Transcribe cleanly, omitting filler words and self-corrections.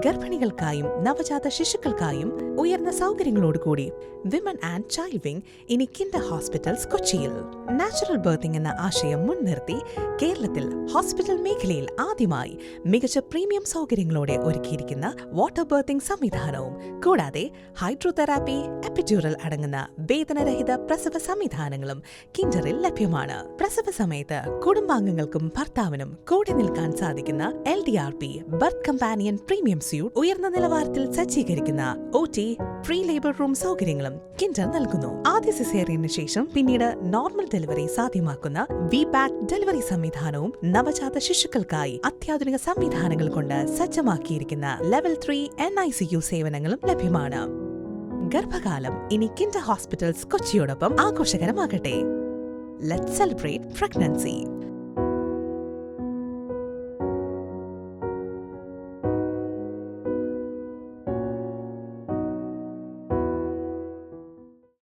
ഗർഭിണികൾക്കായും നവജാത ശിശുക്കൾക്കായും ഉയർന്ന സൗകര്യങ്ങളോടുകൂടി women and child wing ഇനി കിൻഡർ ഹോസ്പിറ്റൽസ് കൊച്ചിയിൽ. നാച്ചുറൽ ബർത്തിംഗ് എന്ന ആശയം മുൻനിർത്തി കേരളത്തിൽ ഹോസ്പിറ്റൽ മേഖലയിൽ ആദ്യമായി മികച്ച പ്രീമിയം സൗകര്യങ്ങളോടെ ഒരുക്കിയിരിക്കുന്ന വാട്ടർ ബർത്തിംഗ് സംവിധാനവും കൂടാതെ ഹൈഡ്രോതെറാപ്പി, എപ്പിഡ്യൂറൽ അടങ്ങുന്ന വേദനരഹിത പ്രസവ സംവിധാനങ്ങളും കിൻഡറിൽ ലഭ്യമാണ്. പ്രസവ സമയത്ത് കുടുംബാംഗങ്ങൾക്കും ഭർത്താവിനും കൂടെ നിൽക്കാൻ സാധിക്കുന്ന LDRP birth companion premium suite, ഉയർന്ന നിലവാരത്തിൽ സജ്ജീകരിക്കുന്ന OT പ്രീ ലേബർ റൂം സൗകര്യങ്ങളും കിൻഡർ നൽകുന്നു. ആദ്യ സിസേറിയന് ശേഷം പിന്നീട് നോർമൽ ഡെലിവറി സാധ്യമാക്കുന്ന VBAC ഡെലിവറി സംവിധാനവും നവജാത ശിശുക്കൾക്കായി അത്യാധുനിക സംവിധാനങ്ങൾ കൊണ്ട് സജ്ജമാക്കിയിരിക്കുന്ന ലെവൽ 3 NICU സേവനങ്ങളും ലഭ്യമാണ്. ഗർഭകാലം ഇനി കിൻഡർ ഹോസ്പിറ്റൽസ് കൊച്ചിയോടൊപ്പം ആഘോഷകരമാകട്ടെ. Let's celebrate pregnancy.